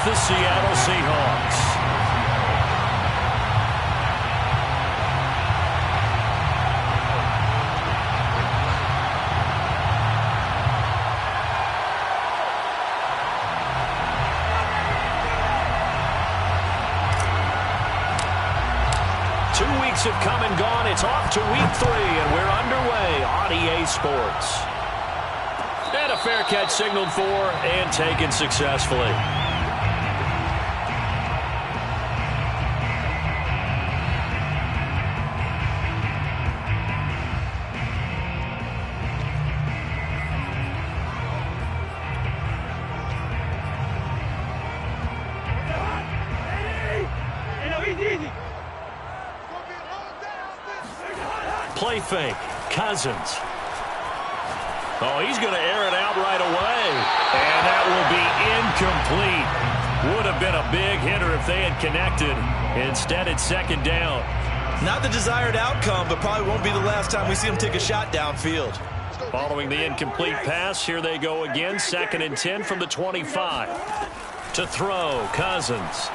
the Seattle Seahawks. Have come and gone. It's off to week 3, and we're underway on EA Sports. And a fair catch signaled for and taken successfully. Play fake. Cousins. Oh, he's going to air it out right away. And that will be incomplete. Would have been a big hitter if they had connected. Instead, it's second down. Not the desired outcome, but probably won't be the last time we see him take a shot downfield. Following the incomplete pass, here they go again. 2nd and 10 from the 25. To throw, Cousins.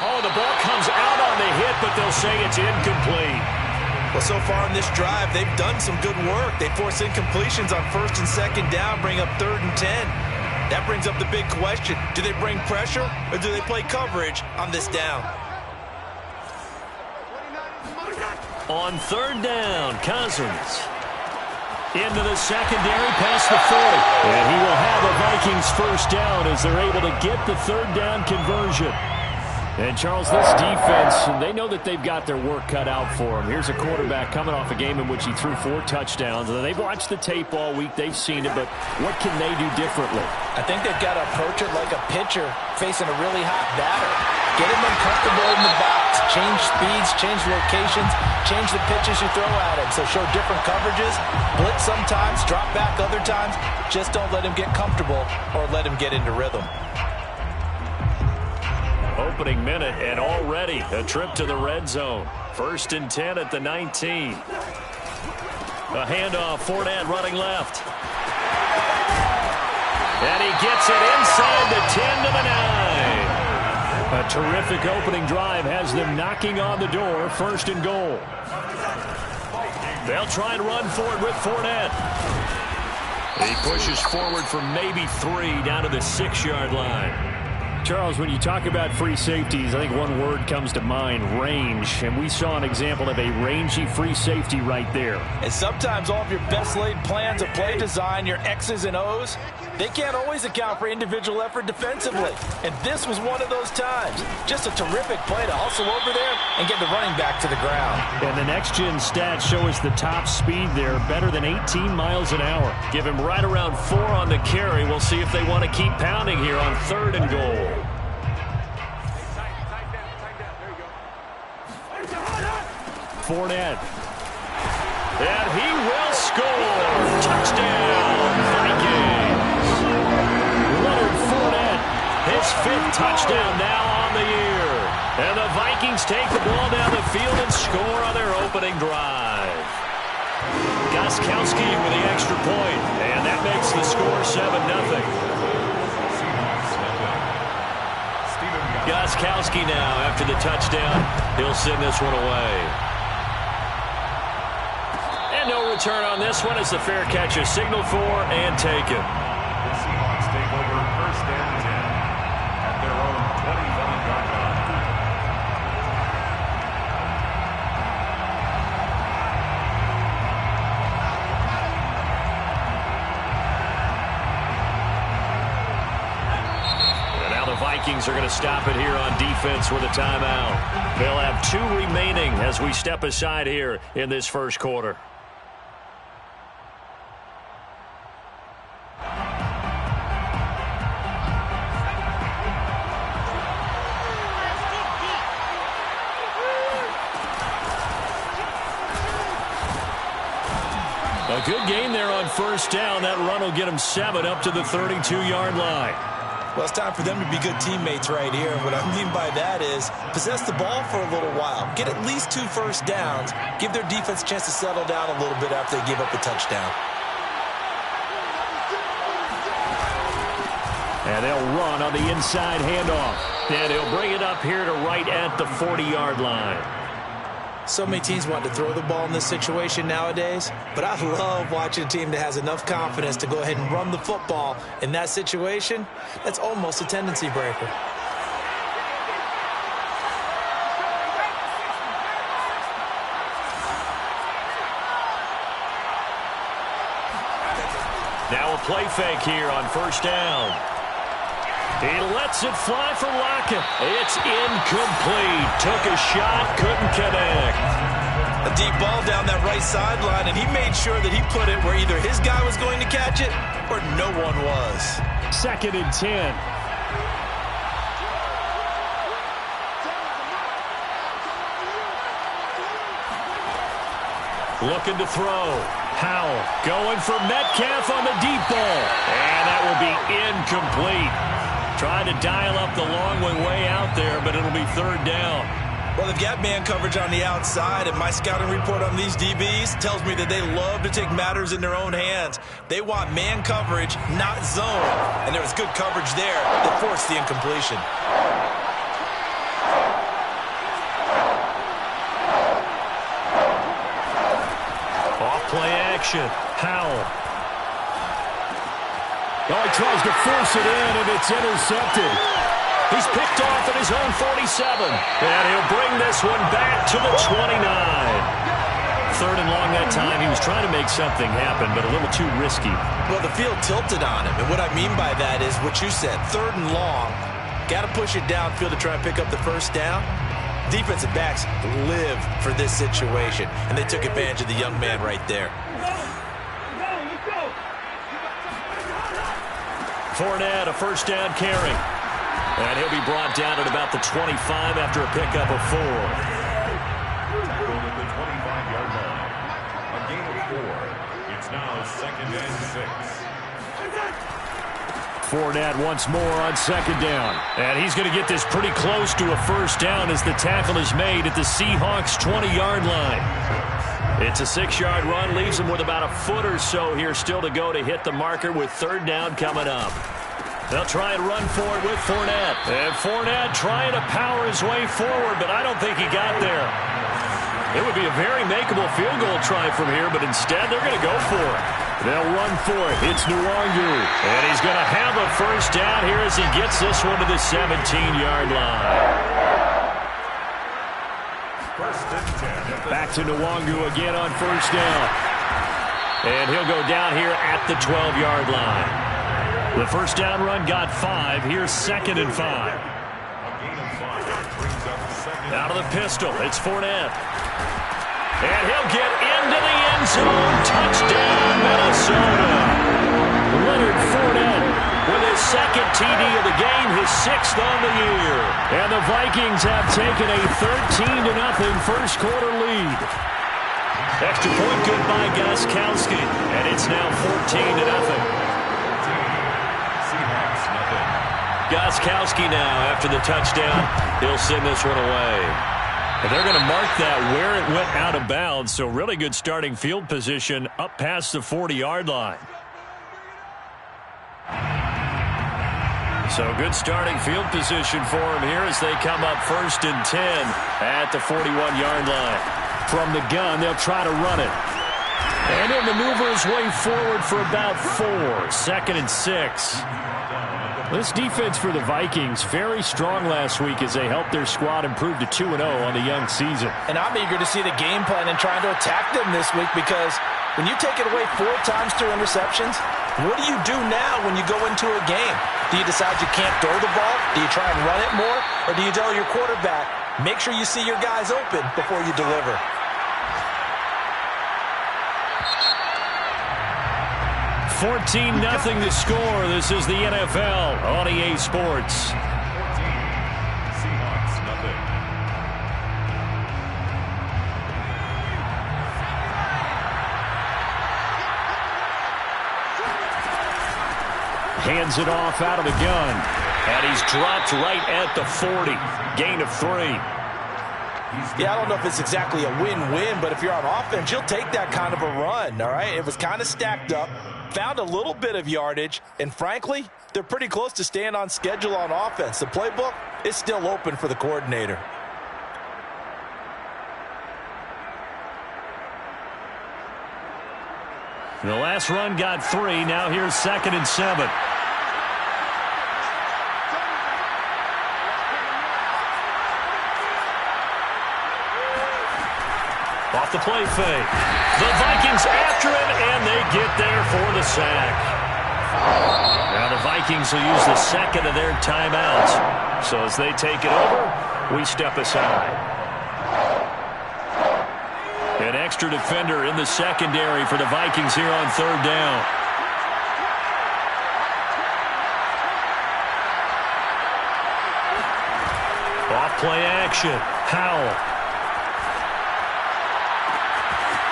Oh, the ball comes out on the hit, but they'll say it's incomplete. Well, so far in this drive, they've done some good work. They force incompletions on 1st and 2nd down, bring up 3rd and 10. That brings up the big question. Do they bring pressure, or do they play coverage on this down? On 3rd down, Cousins. Into the secondary, past the 40. And he will have a Vikings first down as they're able to get the 3rd down conversion. And, Charles, this defense, they know that they've got their work cut out for them. Here's a quarterback coming off a game in which he threw 4 touchdowns. And they've watched the tape all week. They've seen it, but what can they do differently? I think they've got to approach it like a pitcher facing a really hot batter. Get him uncomfortable in the box. Change speeds, change locations, change the pitches you throw at him. So show different coverages, blitz sometimes, drop back other times. Just don't let him get comfortable or let him get into rhythm. Opening minute, and already a trip to the red zone. 1st and 10 at the 19. A handoff, Fournette running left. And he gets it inside the 10 to the 9. A terrific opening drive has them knocking on the door. 1st and goal. They'll try and run for it with Fournette. He pushes forward for maybe 3 down to the 6-yard line. Charles, when you talk about free safeties, I think one word comes to mind, range. And we saw an example of a rangy free safety right there. And sometimes all of your best laid plans of play design, your X's and O's, they can't always account for individual effort defensively. And this was one of those times. Just a terrific play to hustle over there and get the running back to the ground. And the next-gen stats show us the top speed there, better than 18 miles an hour. Give him right around 4 on the carry. We'll see if they want to keep pounding here on 3rd and goal. Fournette. And he will score. Touchdown, Vikings. Leonard Fournette, his 5th touchdown now on the year. And the Vikings take the ball down the field and score on their opening drive. Gostkowski with the extra point, and that makes the score 7-0. Gostkowski now, after the touchdown, he'll send this one away. And no return on this one as the fair catch is signaled for and taken. The Seahawks take over 1st and 10 at their own 25-yard line. And now the Vikings are going to stop it here on defense with a timeout. They'll have 2 remaining as we step aside here in this first quarter. A good gain there on 1st down. That run will get them 7 up to the 32-yard line. Well, it's time for them to be good teammates right here. What I mean by that is possess the ball for a little while. Get at least 2 first downs. Give their defense a chance to settle down a little bit after they give up a touchdown. And they'll run on the inside handoff. And he'll bring it up here to right at the 40-yard line. So many teams want to throw the ball in this situation nowadays, but I love watching a team that has enough confidence to go ahead and run the football in that situation. That's almost a tendency breaker. Now a play fake here on first down. He lets it fly for Lockett. It's incomplete. Took a shot, couldn't connect. A deep ball down that right sideline, and he made sure that he put it where either his guy was going to catch it or no one was. 2nd and 10. Looking to throw. Howell going for Metcalf on the deep ball. And that will be incomplete. Trying to dial up the long way out there, but it'll be 3rd down. Well, they've got man coverage on the outside, and my scouting report on these DBs tells me that they love to take matters in their own hands. They want man coverage, not zone. And there was good coverage there that forced the incompletion. Play action. Howell. Oh, he tries to force it in, and it's intercepted. He's picked off at his own 47. And he'll bring this one back to the 29. 3rd and long that time. He was trying to make something happen, but a little too risky. Well, the field tilted on him, and what I mean by that is what you said. 3rd and long. Got to push it downfield to try and pick up the first down. Defensive backs live for this situation, and they took advantage of the young man right there. Fournette, a first down carry. And he'll be brought down at about the 25 after a pickup of 4. Tackled at the 25-yard line. A gain of 4. It's now 2nd and 6. Fournette once more on 2nd down. And he's going to get this pretty close to a first down as the tackle is made at the Seahawks' 20-yard line. It's a 6-yard run, leaves him with about a foot or so here still to go to hit the marker with 3rd down coming up. They'll try and run for it with Fournette. And Fournette trying to power his way forward, but I don't think he got there. It would be a very makeable field goal try from here, but instead they're going to go for it. They'll run for it. It's Nwangu. And he's going to have a first down here as he gets this one to the 17-yard line. 1st and 10. Back to Nwangu again on first down. And he'll go down here at the 12-yard line. The first down run got 5. Here's 2nd and 5. A gain of 5 brings up 2nd. Out of the pistol, it's Fournette. And he'll get into the end zone. Touchdown, Minnesota. Leonard Fournette with his 2nd TD of the game, his 6th on the year. And the Vikings have taken a 13-0 first quarter lead. Extra point good by Gostkowski. And it's now 14-0. Gostkowski now after the touchdown. He'll send this one away. And they're going to mark that where it went out of bounds. So really good starting field position up past the 40-yard line. So good starting field position for him here as they come up 1st and 10 at the 41-yard line. From the gun, they'll try to run it. And he'll maneuver his way forward for about 4. 2nd and 6. This defense for the Vikings, very strong last week as they helped their squad improve to 2-0 on the young season. And I'm eager to see the game plan and trying to attack them this week because when you take it away 4 times through interceptions, what do you do now when you go into a game? Do you decide you can't throw the ball? Do you try and run it more? Or do you tell your quarterback, make sure you see your guys open before you deliver? 14-0 the score. This is the NFL on EA Sports. 14. Seahawks, nothing. Hands it off out of the gun. And he's dropped right at the 40. Gain of 3. Yeah, I don't know if it's exactly a win-win, but if you're on offense, you'll take that kind of a run, all right? It was kind of stacked up. found a little bit of yardage, and frankly, they're pretty close to staying on schedule on offense. The playbook is still open for the coordinator. The last run got 3. Now here's 2nd and 7. Off the play fake. The Vikings after him, and they get there for the sack. Now the Vikings will use the second of their timeouts. So as they take it over, we step aside. An extra defender in the secondary for the Vikings here on 3rd down. Off play action. Howell.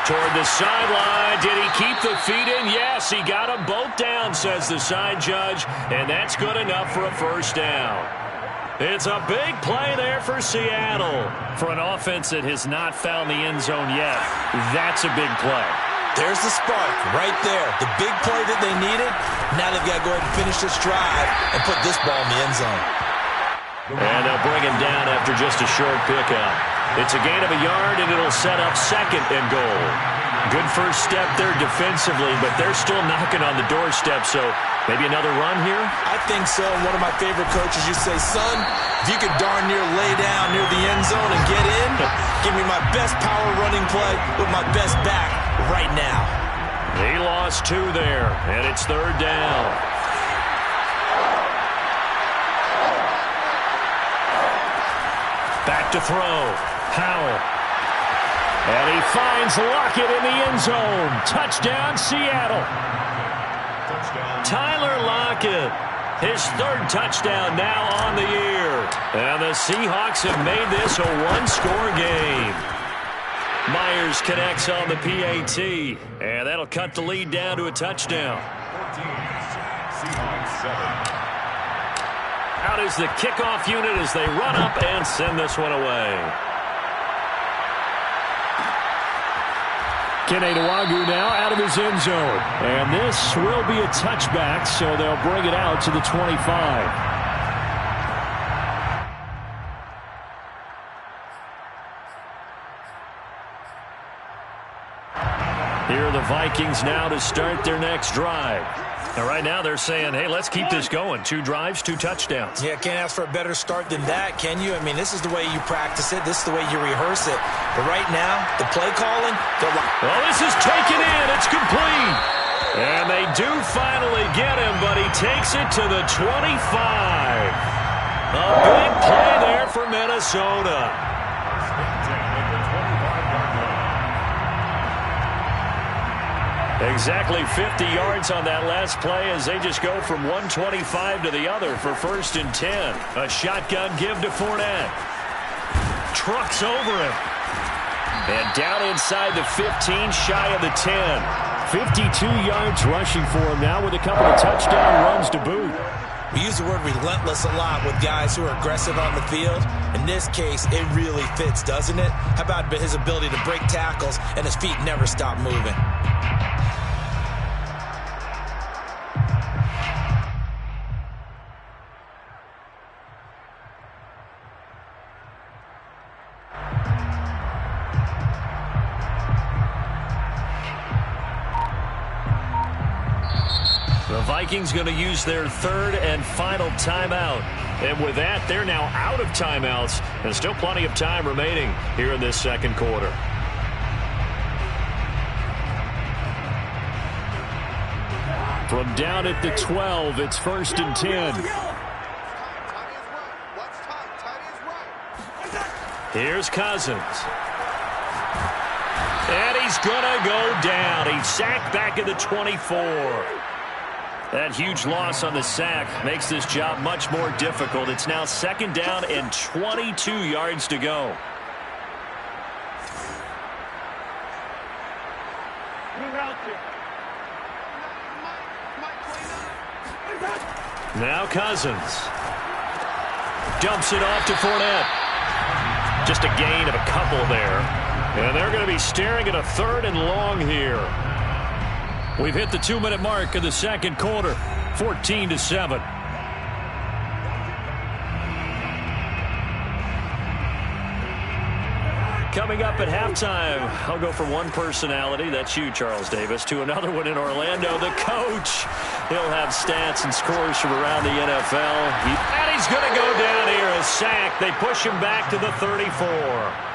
Toward the sideline. Did he keep the feet in? Yes, he got them both down, says the side judge. And that's good enough for a 1st down. It's a big play there for Seattle. For an offense that has not found the end zone yet, that's a big play. There's the spark right there. The big play that they needed. Now they've got to go ahead and finish this drive and put this ball in the end zone. And they'll bring him down after just a short pickup. It's a gain of a yard, and it'll set up 2nd and goal. Good first step there defensively, but they're still knocking on the doorstep, so maybe another run here? I think so. One of my favorite coaches used to say, son, if you could darn near lay down near the end zone and get in, give me my best power running play with my best back right now. He lost 2 there, and it's 3rd down. Back to throw. Howell. And he finds Lockett in the end zone. Touchdown, Seattle. Touchdown. Tyler Lockett, his 3rd touchdown now on the year. And the Seahawks have made this a 1-score game. Myers connects on the PAT, and that'll cut the lead down to a touchdown. 14, Seahawks 7. Out is the kickoff unit as they run up and send this one away. Ken Adewagu now out of his end zone. And this will be a touchback, so they'll bring it out to the 25. Here are the Vikings now to start their next drive. Now, right now they're saying, hey, let's keep this going. 2 drives, 2 touchdowns. Yeah, can't ask for a better start than that, can you? I mean, this is the way you practice it. This is the way you rehearse it. But right now, the play calling, they're like... Well, this is taken in. It's complete. And they do finally get him, but he takes it to the 25. A big play there for Minnesota. Exactly 50 yards on that last play as they just go from 125 to the other for 1st and 10. A shotgun give to Fournette. Trucks over him. And down inside the 15, shy of the 10. 52 yards rushing for him now with a couple of touchdown runs to boot. We use the word relentless a lot with guys who are aggressive on the field. In this case, it really fits, doesn't it? How about his ability to break tackles and his feet never stop moving? The Vikings going to use their 3rd and final timeout. And with that, they're now out of timeouts. And still plenty of time remaining here in this 2nd quarter. From down at the 12, it's 1st and 10. Here's Cousins. And he's going to go down. He's sacked back at the 24. That huge loss on the sack makes this job much more difficult. It's now 2nd down and 22 yards to go. Now Cousins. Dumps it off to Fournette. Just a gain of a couple there. And they're going to be staring at a 3rd and long here. We've hit the 2-minute mark of the second quarter, 14-7. Coming up at halftime, I'll go from one personality, that's you, Charles Davis, to another one in Orlando, the coach. He'll have stats and scores from around the NFL. And he's going to go down here, a sack. They push him back to the 34.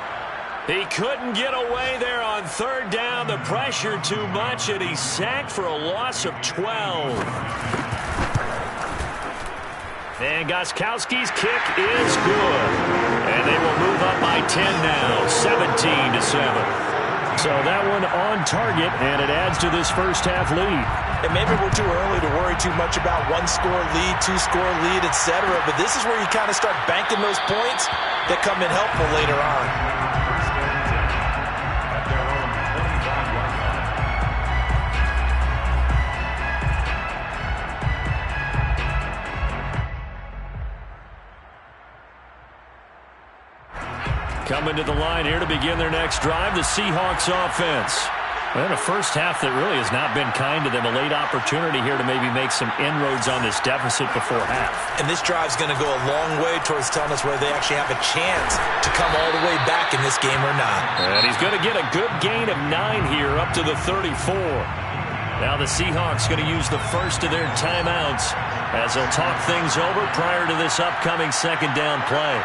He couldn't get away there on third down. The pressure too much, and he's sacked for a loss of 12. And Gostkowski's kick is good. And they will move up by 10 now, 17-7. So that one on target, and it adds to this first half lead. And maybe we're too early to worry too much about one-score lead, two-score lead, etc. But this is where you kind of start banking those points that come in helpful later on. Coming to the line here to begin their next drive, the Seahawks offense. And a first half that really has not been kind to them. A late opportunity here to maybe make some inroads on this deficit before half. And this drive's going to go a long way towards telling us whether they actually have a chance to come all the way back in this game or not. And he's going to get a good gain of 9 here up to the 34. Now the Seahawks going to use the first of their timeouts as they'll talk things over prior to this upcoming second down play.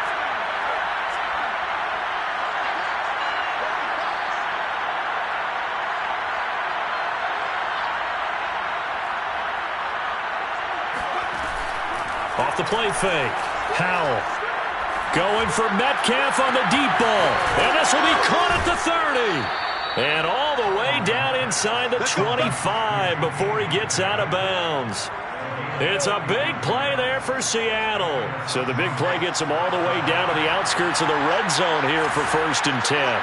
Off the play fake. Howell going for Metcalf on the deep ball. And this will be caught at the 30. And all the way down inside the 25 before he gets out of bounds. It's a big play there for Seattle. So the big play gets him all the way down to the outskirts of the red zone here for 1st and 10.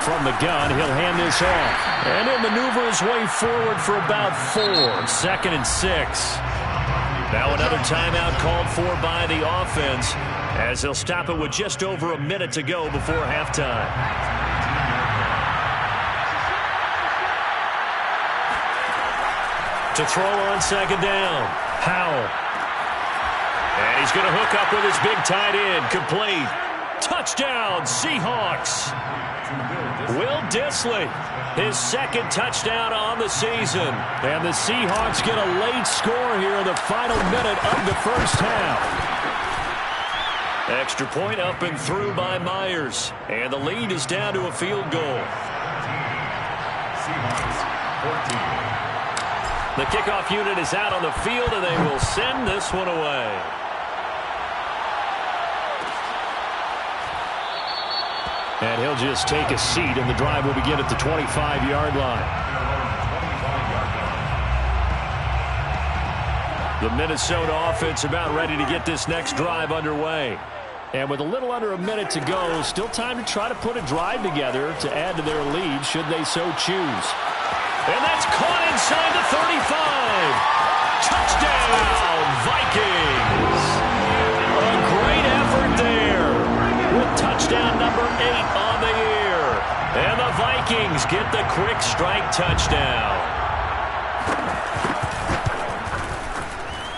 From the gun, he'll hand this off. And he'll maneuver his way forward for about 4. 2nd and 6. Now another timeout called for by the offense as they'll stop it with just over a minute to go before halftime. To throw on second down, Howell. And he's going to hook up with his big tight end. Complete. Touchdown, Seahawks. Will Dissly, his second touchdown on the season. And the Seahawks get a late score here in the final minute of the first half. Extra point up and through by Myers. And the lead is down to a field goal. The kickoff unit is out on the field, and they will send this one away. And he'll just take a seat, and the drive will begin at the 25-yard line. The Minnesota offense about ready to get this next drive underway. And with a little under a minute to go, still time to try to put a drive together to add to their lead should they so choose. And that's caught inside the 35. Touchdown, Vikings. A great effort there with touchdown number 8 on the year. And the Vikings get the quick strike touchdown.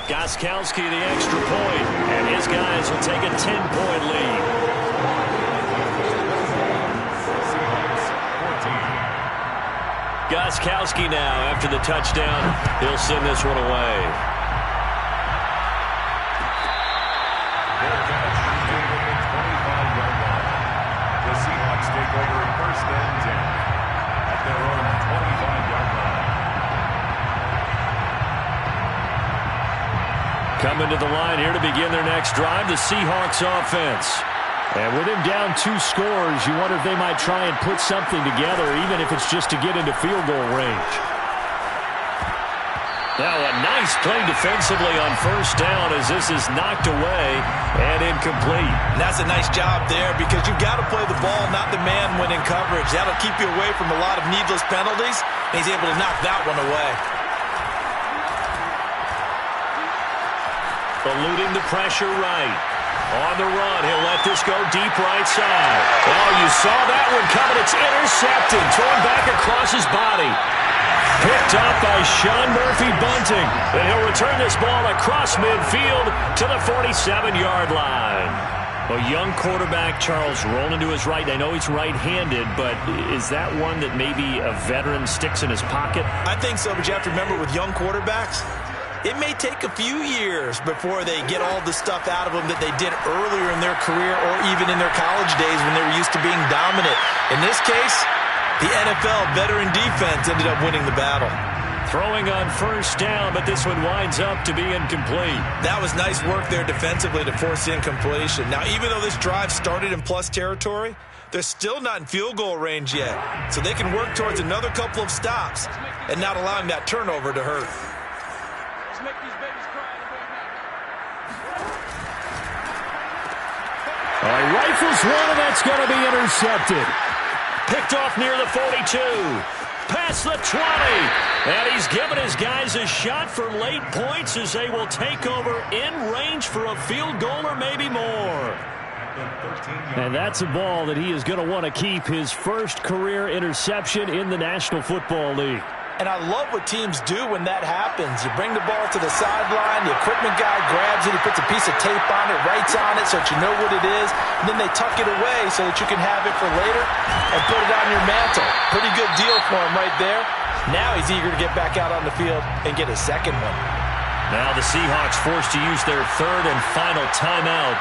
Gostkowski the extra point, and his guys will take a 10-point lead. Gostkowski now, after the touchdown, he'll send this one away. Coming to the line here to begin their next drive, the Seahawks offense. And with him down 2 scores, you wonder if they might try and put something together, even if it's just to get into field goal range. Now a nice play defensively on first down as this is knocked away and incomplete. And that's a nice job there because you've got to play the ball, not the man when in coverage. That'll keep you away from a lot of needless penalties, and he's able to knock that one away. Eluding the pressure right. On the run, he'll let this go deep right side. Oh, you saw that one coming. It's intercepted. Thrown back across his body. Picked up by Sean Murphy-Bunting. And he'll return this ball across midfield to the 47-yard line. A young quarterback, Charles, rolling to his right. I know he's right-handed, but is that one that maybe a veteran sticks in his pocket? I think so, but you have to remember with young quarterbacks, it may take a few years before they get all the stuff out of them that they did earlier in their career or even in their college days when they were used to being dominant. In this case, the NFL veteran defense ended up winning the battle. Throwing on first down, but this one winds up to be incomplete. That was nice work there defensively to force incompletion. Now, even though this drive started in plus territory, they're still not in field goal range yet. So they can work towards another couple of stops and not allowing that turnover to hurt. All right, rifles one, and that's going to be intercepted. Picked off near the 42. Past the 20. And he's given his guys a shot for late points as they will take over in range for a field goal or maybe more. And that's a ball that he is going to want to keep, his first career interception in the National Football League. And I love what teams do when that happens. You bring the ball to the sideline, the equipment guy grabs it, he puts a piece of tape on it, writes on it so that you know what it is, and then they tuck it away so that you can have it for later and put it on your mantle. Pretty good deal for him right there. Now he's eager to get back out on the field and get his second one. Now the Seahawks forced to use their third and final timeout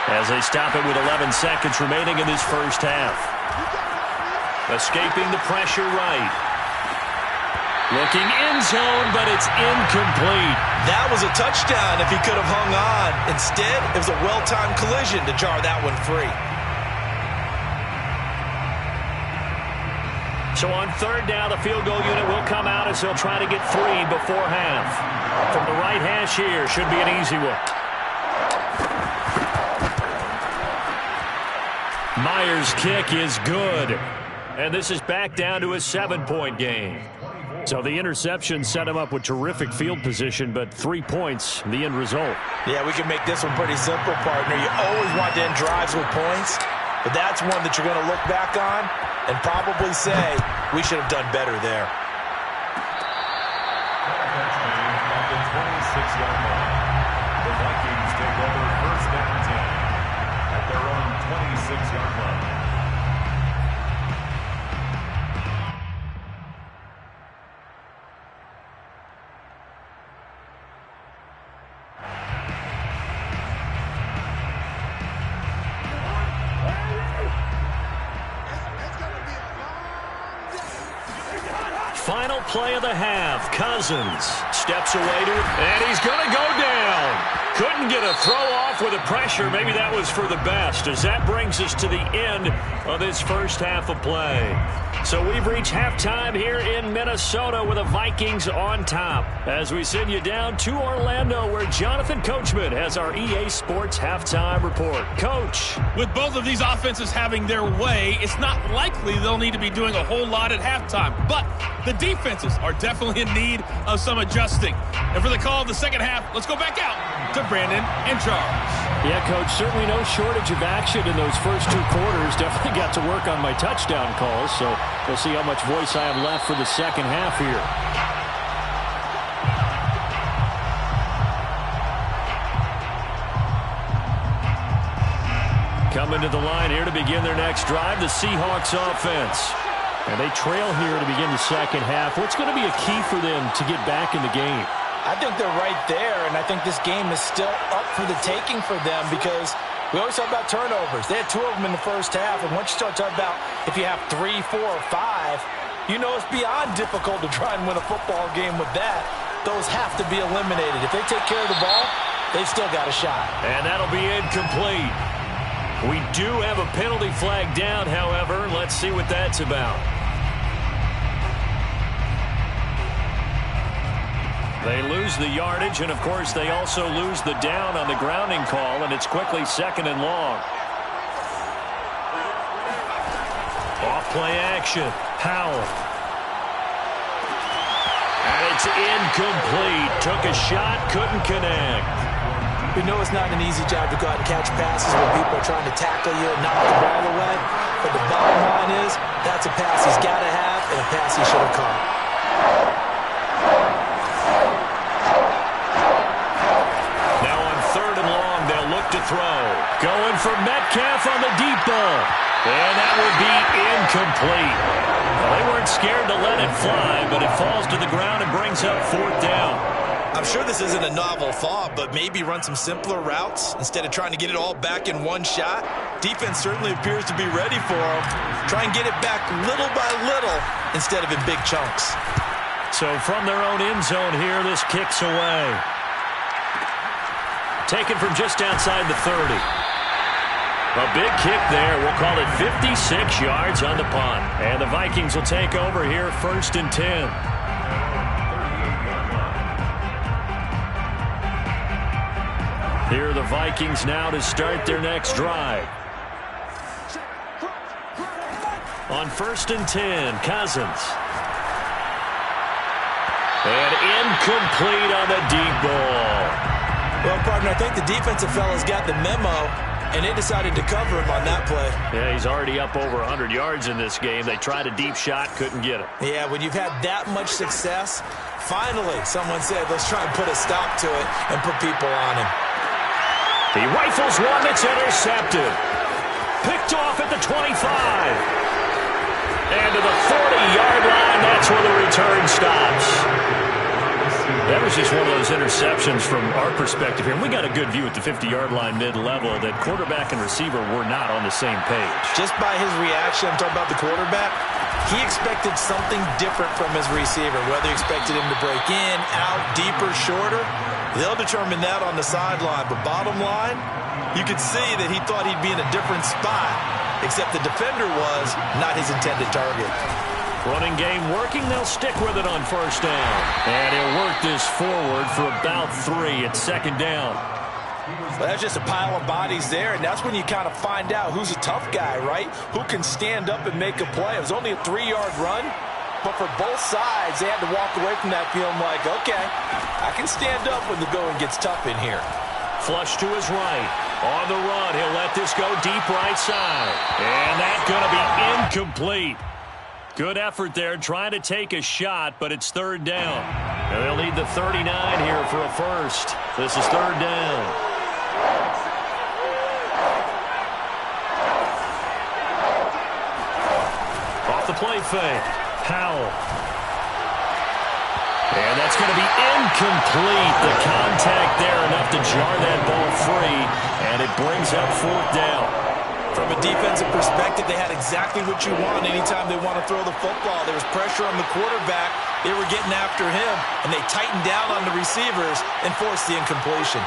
as they stop it with 11 seconds remaining in this first half. Escaping the pressure right. Looking end zone, but it's incomplete. That was a touchdown if he could have hung on. Instead, it was a well-timed collision to jar that one free. So on third down, the field goal unit will come out as they'll try to get 3 before half. From the right hash here, should be an easy one. Myers' kick is good. And this is back down to a 7-point game. So the interception set him up with terrific field position, but 3 points, the end result. Yeah, we can make this one pretty simple, partner. You always want to end drives with points, but that's one that you're going to look back on and probably say, we should have done better there. At the 26-yard line, the Vikings take over first down 10 at their own 26-yard line. Final play of the half. Cousins steps away to it, and he's going to go down. Couldn't get a throw off with the pressure. Maybe that was for the best, as that brings us to the end of this first half of play. So we've reached halftime here in Minnesota with the Vikings on top, as we send you down to Orlando, where Jonathan Coachman has our EA Sports halftime report. Coach. With both of these offenses having their way, it's not likely they'll need to be doing a whole lot at halftime. But the defenses are definitely in need of some adjusting. And for the call of the second half, let's go back out to Brandon and Charles. Yeah, Coach, certainly no shortage of action in those first 2 quarters. Definitely got to work on my touchdown calls, so we'll see how much voice I have left for the second half here. Coming to the line here to begin their next drive, the Seahawks offense. And they trail here to begin the second half. What's going to be a key for them to get back in the game? I think they're right there, and I think this game is still up for the taking for them because we always talk about turnovers. They had 2 of them in the first half, and once you start talking about if you have 3, 4, or 5, you know it's beyond difficult to try and win a football game with that. Those have to be eliminated. If they take care of the ball, they've still got a shot. And that'll be incomplete. We do have a penalty flag down, however. Let's see what that's about. They lose the yardage, and, of course, they also lose the down on the grounding call, and it's quickly 2nd and long. Off-play action. Howell. And it's incomplete. Took a shot, couldn't connect. We know it's not an easy job to go out and catch passes when people are trying to tackle you and knock the ball away. But the bottom line is, that's a pass he's got to have and a pass he should have caught. Now on 3rd and long, they'll look to throw. Going for Metcalf on the deep ball. And that would be incomplete. Well, they weren't scared to let it fly, but it falls to the ground and brings up 4th down. I'm sure this isn't a novel thought, but maybe run some simpler routes instead of trying to get it all back in one shot. Defense certainly appears to be ready for him. Try and get it back little by little instead of in big chunks. So from their own end zone here, this kick's away. Taken from just outside the 30. A big kick there. We'll call it 56 yards on the punt. And the Vikings will take over here, 1st and 10. Here are the Vikings now to start their next drive. On 1st and 10, Cousins. And incomplete on the deep ball. Well, partner, I think the defensive fellas got the memo, and they decided to cover him on that play. Yeah, he's already up over 100 yards in this game. They tried a deep shot, couldn't get him. Yeah, when you've had that much success, finally someone said, let's try and put a stop to it and put people on him. He rifles one that's intercepted. Picked off at the 25. And to the 40-yard line, that's where the return stops. That was just one of those interceptions from our perspective here. And we got a good view at the 50-yard line mid-level that quarterback and receiver were not on the same page. Just by his reaction, I'm talking about the quarterback, he expected something different from his receiver. Whether he expected him to break in, out, deeper, shorter, they'll determine that on the sideline. But bottom line, you could see that he thought he'd be in a different spot, except the defender was not his intended target. Running game working. They'll stick with it on 1st down. And he'll work this forward for about 3 at 2nd down. Well, that's just a pile of bodies there, and that's when you kind of find out who's a tough guy, right? Who can stand up and make a play. It was only a 3-yard run, but for both sides, they had to walk away from that feeling like, okay, I can stand up when the going gets tough in here. Flush to his right. On the run, he'll let this go deep right side. And that's going to be incomplete. Good effort there, trying to take a shot, but it's 3rd down. And they'll need the 39 here for a first. This is 3rd down. Off the play fake. Howell. And that's going to be incomplete. The contact there enough to jar that ball free, and it brings up 4th down. From a defensive perspective, they had exactly what you want anytime they want to throw the football. There was pressure on the quarterback. They were getting after him, and they tightened down on the receivers and forced the incompletion.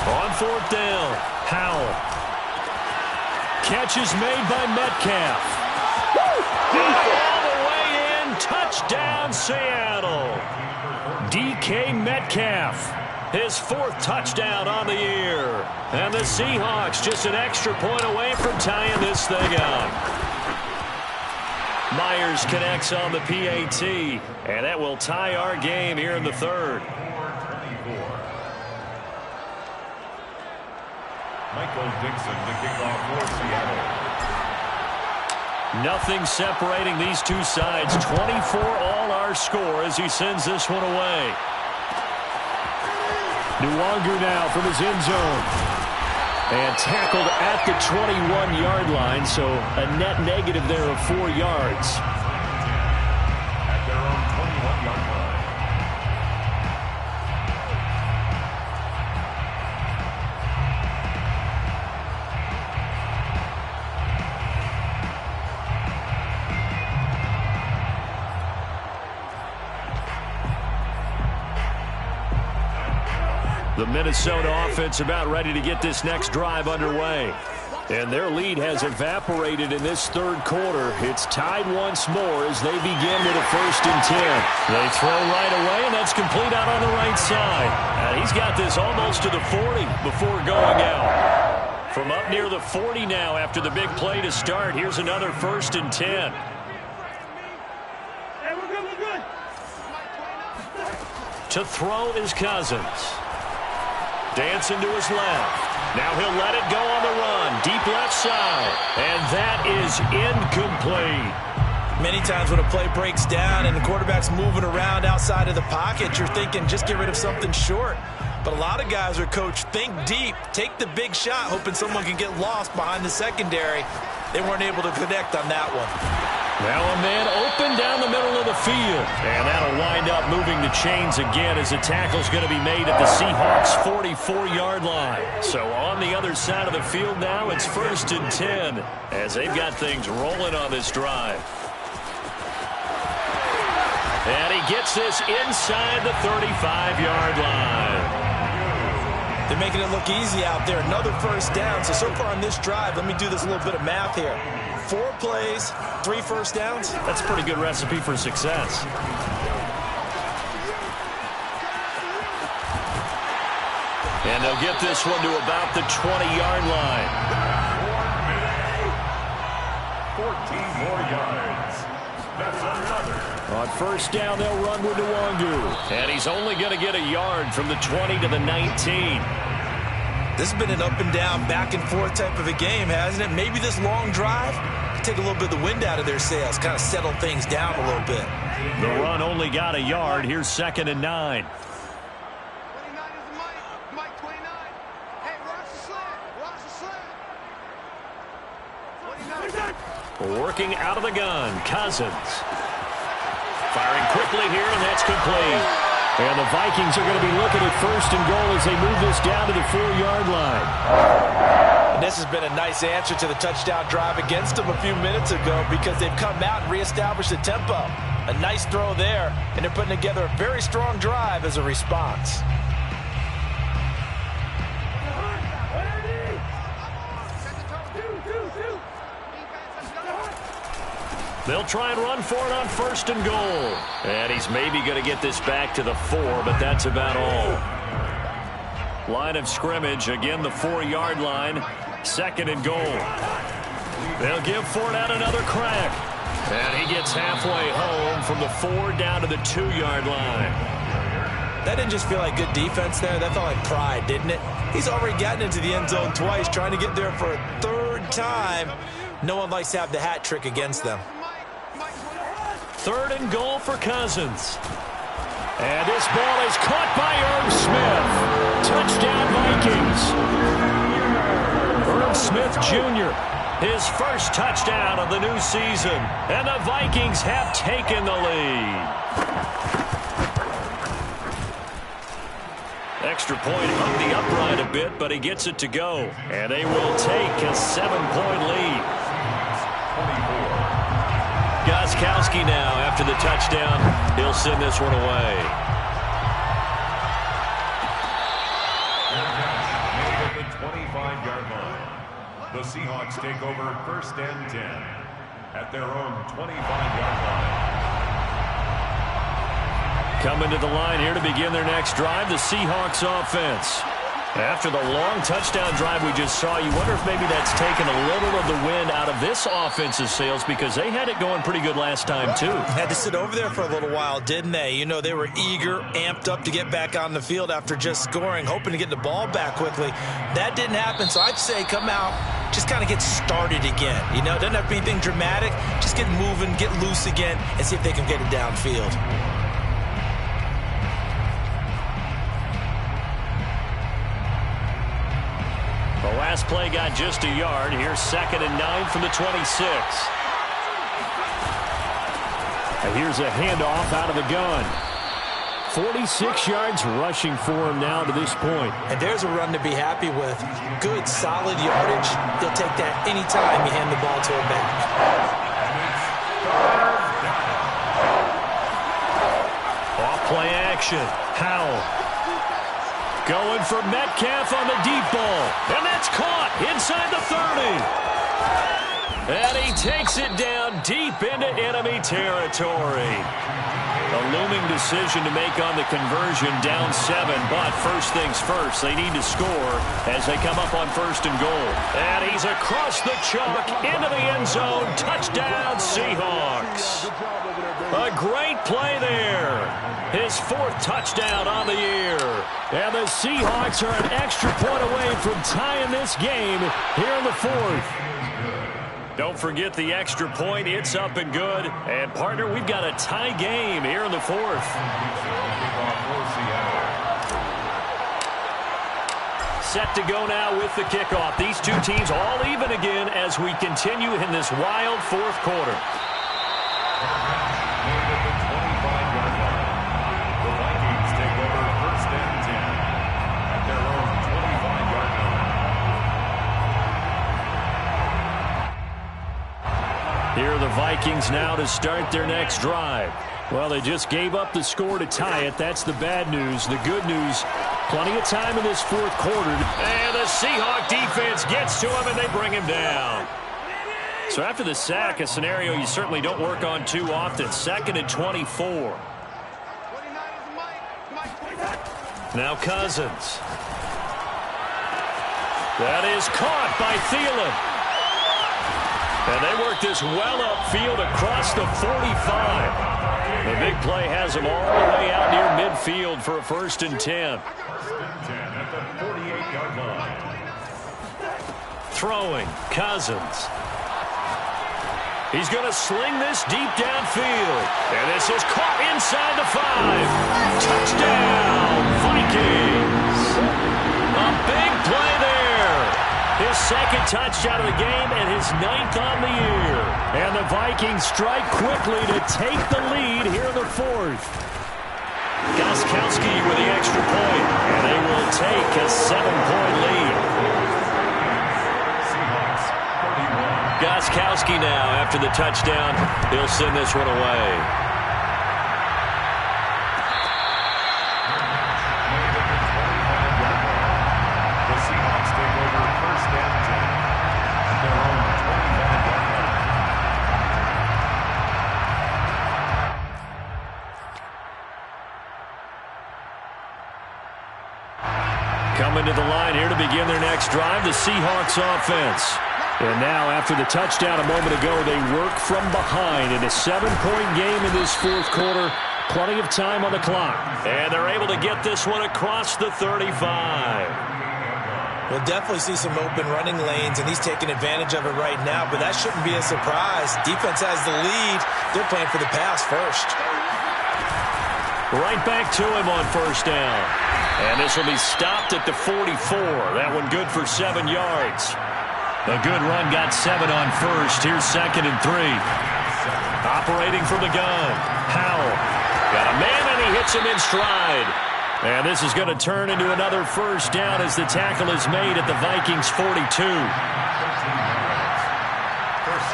On 4th down, Howell. Catch is made by Metcalf. All the way in, touchdown Seattle. DK Metcalf, his 4th touchdown on the year. And the Seahawks just an extra point away from tying this thing up. Myers connects on the PAT, and that will tie our game here in the 3rd. Michael Dixon to kick off for Seattle. Nothing separating these two sides. 24 all our score as he sends this one away. Nwangu now from his end zone. And tackled at the 21-yard line, so a net negative there of 4 yards. At their own 21-yard line. The Minnesota offense about ready to get this next drive underway. And their lead has evaporated in this 3rd quarter. It's tied once more as they begin with a 1st and 10. They throw right away, and that's complete out on the right side. And he's got this almost to the 40 before going out. From up near the 40 now after the big play to start, here's another 1st and 10. To throw is Cousins. Dancing to his left. Now he'll let it go on the run. Deep left side. And that is incomplete. Many times when a play breaks down and the quarterback's moving around outside of the pocket, you're thinking just get rid of something short. But a lot of guys are coached, think deep, take the big shot, hoping someone can get lost behind the secondary. They weren't able to connect on that one. Now a man open down the middle of the field. And that'll wind up moving the chains again as the tackle's going to be made at the Seahawks' 44-yard line. So on the other side of the field now, it's 1st and 10 as they've got things rolling on this drive. And he gets this inside the 35-yard line. They're making it look easy out there. Another first down. So far on this drive, let me do this little bit of math here. 4 plays, 3 first downs. That's a pretty good recipe for success. And they'll get this one to about the 20-yard line. 14 more yards. That's another. On first down, they'll run with Nwangu. And he's only going to get a yard from the 20 to the 19. This has been an up-and-down, back-and-forth type of a game, hasn't it? Maybe this long drive can take a little bit of the wind out of their sails, kind of settle things down a little bit. The run only got a yard. Here's 2nd and 9. 29 is Mike 29. Hey, watch the slant. 29. Working out of the gun, Cousins. Firing quickly here, and that's complete. And the Vikings are going to be looking at 1st and goal as they move this down to the 4-yard line. And this has been a nice answer to the touchdown drive against them a few minutes ago because they've come out and reestablished the tempo. A nice throw there, and they're putting together a very strong drive as a response. They'll try and run for it on 1st and goal. And he's maybe going to get this back to the 4, but that's about all. Line of scrimmage, again the 4-yard line. 2nd and goal. They'll give Fournette another crack. And he gets halfway home from the 4 down to the 2-yard line. That didn't just feel like good defense there. That felt like pride, didn't it? He's already gotten into the end zone twice, trying to get there for a 3rd time. No one likes to have the hat trick against them. 3rd and goal for Cousins. And this ball is caught by Irv Smith. Touchdown Vikings. Irv Smith Jr., his first touchdown of the new season. And the Vikings have taken the lead. Extra point hung the upright a bit, but he gets it to go. And they will take a 7-point lead. 24. Gostkowski now, after the touchdown, he'll send this one away. Made at the 25-yard line. The Seahawks take over 1st and 10 at their own 25-yard line. Coming to the line here to begin their next drive, the Seahawks offense. After the long touchdown drive we just saw, you wonder if maybe that's taken a little of the wind out of this offense's sails because they had it going pretty good last time, too. Had to sit over there for a little while, didn't they? You know, they were eager, amped up to get back on the field after just scoring, hoping to get the ball back quickly. That didn't happen, so I'd say come out, just kind of get started again. You know, it doesn't have to be anything dramatic. Just get moving, get loose again, and see if they can get it downfield. The last play got just a yard. Here's 2nd and 9 from the 26. And here's a handoff out of the gun. 46 yards rushing for him now to this point. And there's a run to be happy with. Good, solid yardage. He'll take that anytime you hand the ball to him back. Off-play action. Howell. Going for Metcalf on the deep ball. And that's caught inside the 30. And he takes it down deep into enemy territory. A looming decision to make on the conversion, down 7. But first things first, they need to score as they come up on 1st and goal. And he's across the chalk into the end zone. Touchdown, Seahawks. A great play there. His 4th touchdown on the year. And the Seahawks are an extra point away from tying this game here in the 4th. Don't forget the extra point. It's up and good. And, partner, we've got a tie game here in the 4th. Set to go now with the kickoff. These two teams all even again as we continue in this wild 4th quarter. The Vikings take over 1st and 10 at their own 25-yard line. Here are the Vikings now to start their next drive. Well, they just gave up the score to tie it. That's the bad news. The good news, plenty of time in this 4th quarter. And the Seahawk defense gets to him, and they bring him down. So after the sack, a scenario you certainly don't work on too often. 2nd and 24. Now Cousins. That is caught by Thielen. And they work this well upfield across the 45. The big play has them all the way out near midfield for a 1st and 10. 1st and 10 at the 48-yard line. Throwing, Cousins. He's going to sling this deep downfield. And this is caught inside the 5. Touchdown, Vikings. A big play there. His 2nd touchdown of the game and his 9th on the year. And the Vikings strike quickly to take the lead here in the 4th. Gostkowski with the extra point. And they will take a 7-point lead. Gostkowski now after the touchdown. He'll send this one away. Coming to the line here to begin their next drive, the Seahawks offense. And now, after the touchdown a moment ago, they work from behind in a 7-point game in this 4th quarter. Plenty of time on the clock. And they're able to get this one across the 35. We'll definitely see some open running lanes, and he's taking advantage of it right now, but that shouldn't be a surprise. Defense has the lead. They're playing for the pass first. Right back to him on 1st down. And this will be stopped at the 44. That one good for 7 yards. A good run got 7 on 1st. Here's 2nd and 3. Operating from the gun. Howell. Got a man, and he hits him in stride. And this is going to turn into another 1st down as the tackle is made at the Vikings 42. 1st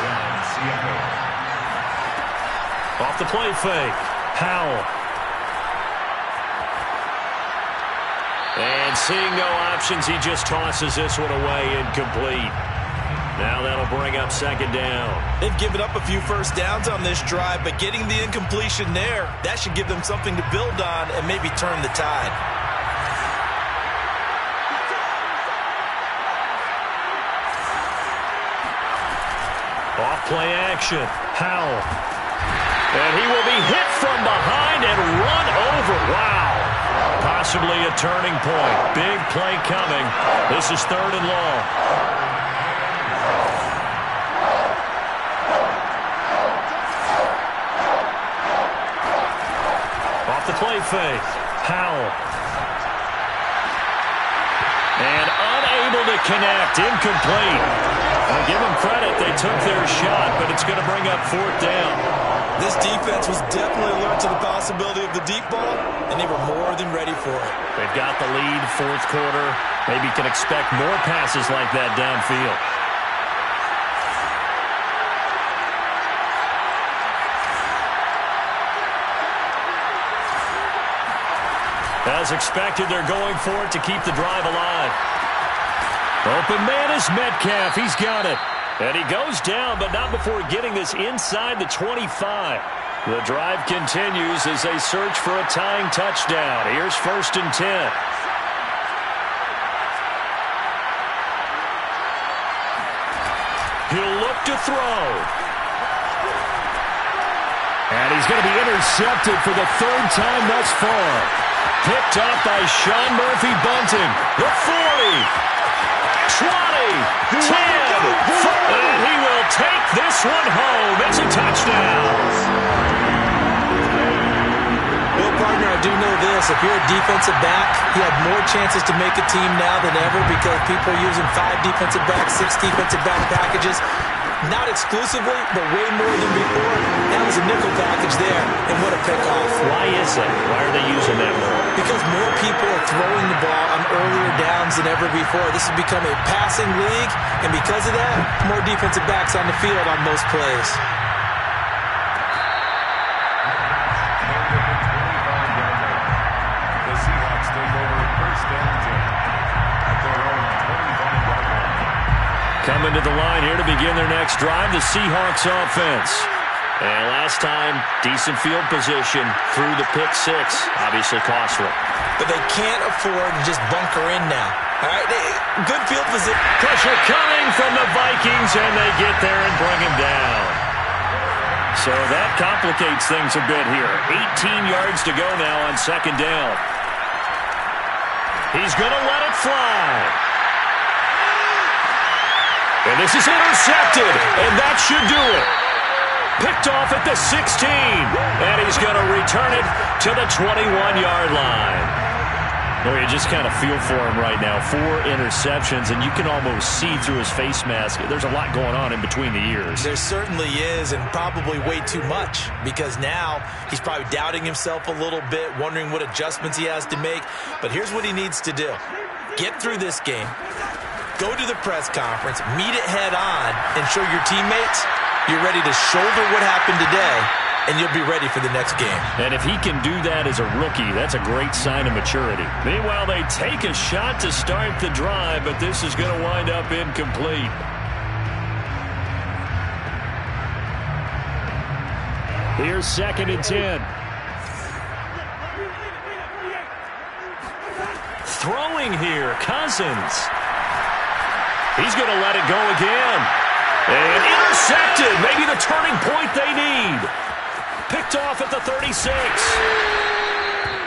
down, Seattle. Off the play fake. Howell. And seeing no options, he just tosses this one away incomplete. Now that'll bring up 2nd down. They've given up a few 1st downs on this drive, but getting the incompletion there, that should give them something to build on and maybe turn the tide. Off play action. Howell. And he will be hit from behind and run over. Wow. Possibly a turning point. Big play coming. This is 3rd and long. Off the play fake. Howell. And unable to connect. Incomplete. I'll give them credit. They took their shot, but it's going to bring up 4th down. This defense was definitely alert to the possibility of the deep ball, and they were more than ready for it. They've got the lead, 4th quarter. Maybe can expect more passes like that downfield. As expected, they're going for it to keep the drive alive. Open man is Metcalf. He's got it. And he goes down, but not before getting this inside the 25. The drive continues as they search for a tying touchdown. Here's 1st and 10. He'll look to throw. And he's going to be intercepted for the third time thus far. Picked up by Sean Murphy-Bunting. The 40, 20, 10, and he will take this one home. It's a touchdown. Well, partner, I do know this. If you're a defensive back, you have more chances to make a team now than ever because people are using 5 defensive backs, 6 defensive back packages. Not exclusively, but way more than before. That was a nickel package there, and what a pickoff. Why is that? Why are they using that more? Because more people are throwing the ball on earlier downs than ever before. This has become a passing league, and because of that, more defensive backs on the field on most plays. The Seahawks take over first down 10 at their own 25-yard line. Coming to the line here to begin their next drive, the Seahawks offense. And last time, decent field position through the pick 6. Obviously costly. But they can't afford to just bunker in now. All right, good field position. Pressure coming from the Vikings, and they get there and bring him down. So that complicates things a bit here. 18 yards to go now on second down. He's going to let it fly. And this is intercepted, and that should do it. Picked off at the 16, and he's going to return it to the 21-yard line. Well, you just kind of feel for him right now. 4 interceptions, and you can almost see through his face mask. There's a lot going on in between the ears. There certainly is, and probably way too much, because now he's probably doubting himself a little bit, wondering what adjustments he has to make. But here's what he needs to do. Get through this game. Go to the press conference, meet it head on, and show your teammates you're ready to shoulder what happened today, and you'll be ready for the next game. And if he can do that as a rookie, that's a great sign of maturity. Meanwhile, they take a shot to start the drive, but this is going to wind up incomplete. Here's 2nd and 10. Throwing here, Cousins. He's going to let it go again. And intercepted. Maybe the turning point they need. Picked off at the 36.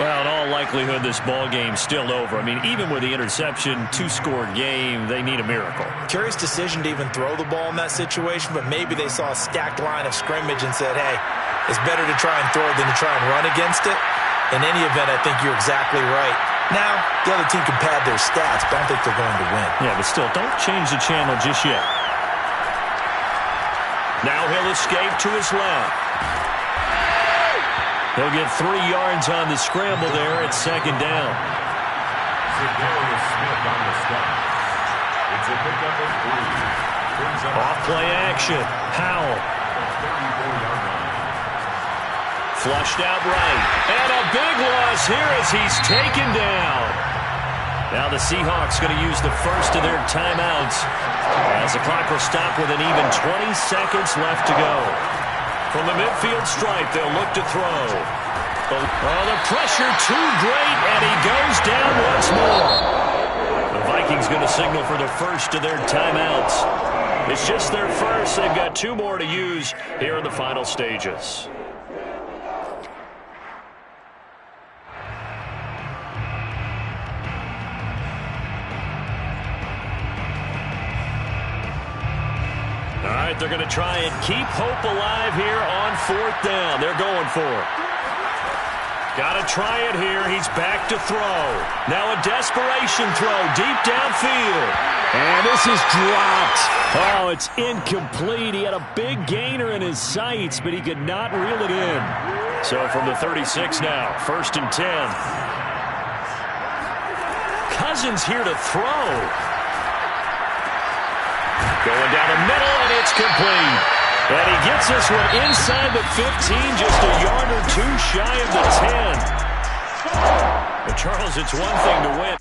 Well, in all likelihood, this ball game's still over. I mean, even with the interception, 2-score game, they need a miracle. Curious decision to even throw the ball in that situation, but maybe they saw a stacked line of scrimmage and said, hey, it's better to try and throw than to try and run against it. In any event, I think you're exactly right. Now, the other team can pad their stats, but I don't think they're going to win. Yeah, but still, don't change the channel just yet. Now he'll escape to his left. He'll get 3 yards on the scramble there at 2nd down. Za'Darius Smith on the stop. It's a pickup of 3. Off play action. Howell. 34-yard line. Flushed out right. And a big loss here as he's taken down. Now the Seahawks going to use the first of their timeouts as the clock will stop with an even 20 seconds left to go. From the midfield stripe, they'll look to throw. Oh, the pressure too great, and he goes down once more. The Vikings going to signal for the first of their timeouts. It's just their first. They've got 2 more to use here in the final stages. All right, they're going to try and keep hope alive here on 4th down. They're going for it. Got to try it here. He's back to throw. Now a desperation throw deep downfield. And this is dropped. Oh, it's incomplete. He had a big gainer in his sights, but he could not reel it in. So from the 36 now, 1st and 10. Cousins here to throw. Going down the middle, and it's complete. And he gets this one inside the 15, just a yard or 2 shy of the 10. But Charles, it's one thing to win.